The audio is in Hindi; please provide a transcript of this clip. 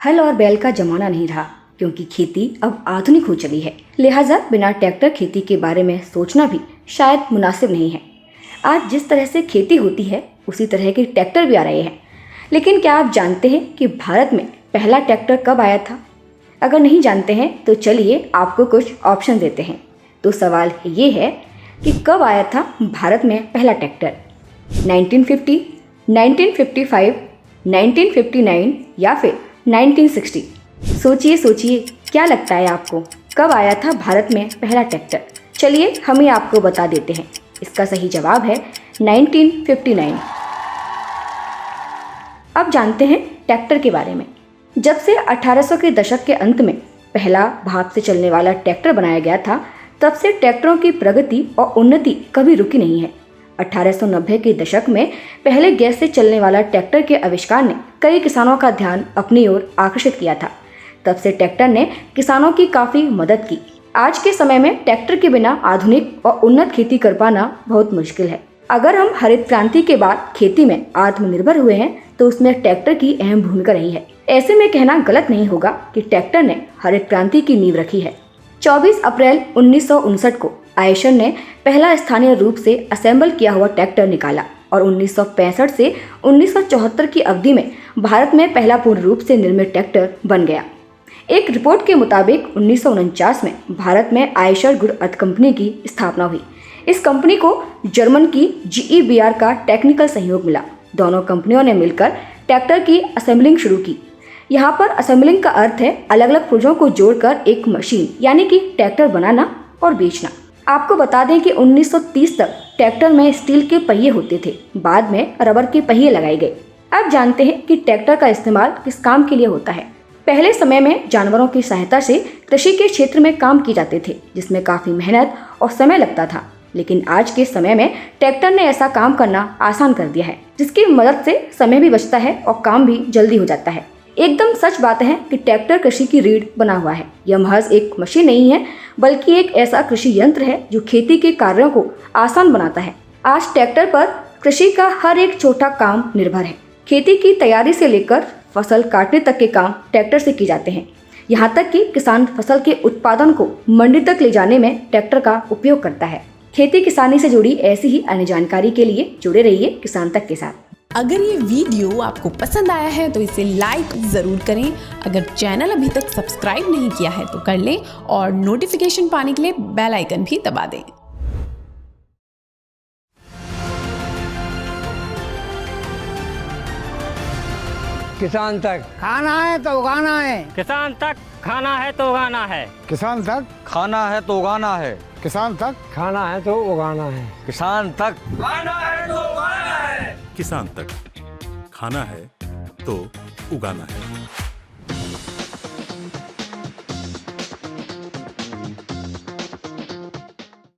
हल और बैल का जमाना नहीं रहा, क्योंकि खेती अब आधुनिक हो चली है। लिहाजा बिना ट्रैक्टर खेती के बारे में सोचना भी शायद मुनासिब नहीं है। आज जिस तरह से खेती होती है उसी तरह के ट्रैक्टर भी आ रहे हैं। लेकिन क्या आप जानते हैं कि भारत में पहला ट्रैक्टर कब आया था? अगर नहीं जानते हैं तो चलिए आपको कुछ ऑप्शन देते हैं। तो सवाल ये है कि कब आया था भारत में पहला ट्रैक्टर? 1950, 1955, 1959 या फिर 1960? सोचिए सोचिए, क्या लगता है आपको कब आया था भारत में पहला ट्रैक्टर? चलिए हम ही आपको बता देते हैं। इसका सही जवाब है 1959। अब जानते हैं ट्रैक्टर के बारे में। जब से 1800 के दशक के अंत में पहला भाप से चलने वाला ट्रैक्टर बनाया गया था, तब से ट्रैक्टरों की प्रगति और उन्नति कभी रुकी नहीं है। 1890 के दशक में पहले गैस से चलने वाला ट्रैक्टर के आविष्कार ने कई किसानों का ध्यान अपनी ओर आकर्षित किया था। तब से ट्रैक्टर ने किसानों की काफ़ी मदद की। आज के समय में ट्रैक्टर के बिना आधुनिक और उन्नत खेती कर पाना बहुत मुश्किल है। अगर हम हरित क्रांति के बाद खेती में आत्मनिर्भर हुए हैं तो उसमें ट्रैक्टर की अहम भूमिका रही है। ऐसे में कहना गलत नहीं होगा कि ट्रैक्टर ने हरित क्रांति की नींव रखी है। 24 अप्रैल 1959 को आयशर ने पहला स्थानीय रूप से असेंबल किया हुआ ट्रैक्टर निकाला और 1965 से 1974 की अवधि में भारत में पहला पूर्ण रूप से निर्मित ट्रैक्टर बन गया। एक रिपोर्ट के मुताबिक 1949 में भारत में आयशर गुड अर्थ कंपनी की स्थापना हुई। इस कंपनी को जर्मन की GEBR का टेक्निकल सहयोग मिला। दोनों कंपनियों ने मिलकर ट्रैक्टर की असेंबलिंग शुरू की। यहाँ पर असेंबलिंग का अर्थ है अलग अलग पुर्जों को जोड़कर एक मशीन यानी कि ट्रैक्टर बनाना और बेचना। आपको बता दें कि 1930 तक ट्रैक्टर में स्टील के पहिए होते थे, बाद में रबर के पहिए लगाए गए। अब जानते हैं कि ट्रैक्टर का इस्तेमाल किस काम के लिए होता है। पहले समय में जानवरों की सहायता से कृषि के क्षेत्र में काम किए जाते थे, जिसमें काफ़ी मेहनत और समय लगता था। लेकिन आज के समय में ट्रैक्टर ने ऐसा काम करना आसान कर दिया है, जिसकी मदद से समय भी बचता है और काम भी जल्दी हो जाता है। एकदम सच बात है कि ट्रैक्टर कृषि की रीढ़ बना हुआ है। यह महज एक मशीन नहीं है, बल्कि एक ऐसा कृषि यंत्र है जो खेती के कार्यों को आसान बनाता है। आज ट्रैक्टर पर कृषि का हर एक छोटा काम निर्भर है। खेती की तैयारी से लेकर फसल काटने तक के काम ट्रैक्टर से किए जाते हैं। यहाँ तक कि किसान फसल के उत्पादन को मंडी तक ले जाने में ट्रैक्टर का उपयोग करता है। खेती किसानी से जुड़ी ऐसी ही अन्य जानकारी के लिए जुड़े रहिए किसान तक के साथ। अगर ये वीडियो आपको पसंद आया है तो इसे लाइक ज़रूर करें। अगर चैनल अभी तक सब्सक्राइब नहीं किया है तो कर लें और नोटिफिकेशन पाने के लिए बेल आइकन भी दबा दें। किसान तक खाना है तो उगाना है। किसान तक खाना है तो उगाना है। किसान तक खाना है तो उगाना है। किसान तक खाना है तो उगाना है। किसान तक खाना है तो उगाना है। किसान तक खाना है तो उगाना है।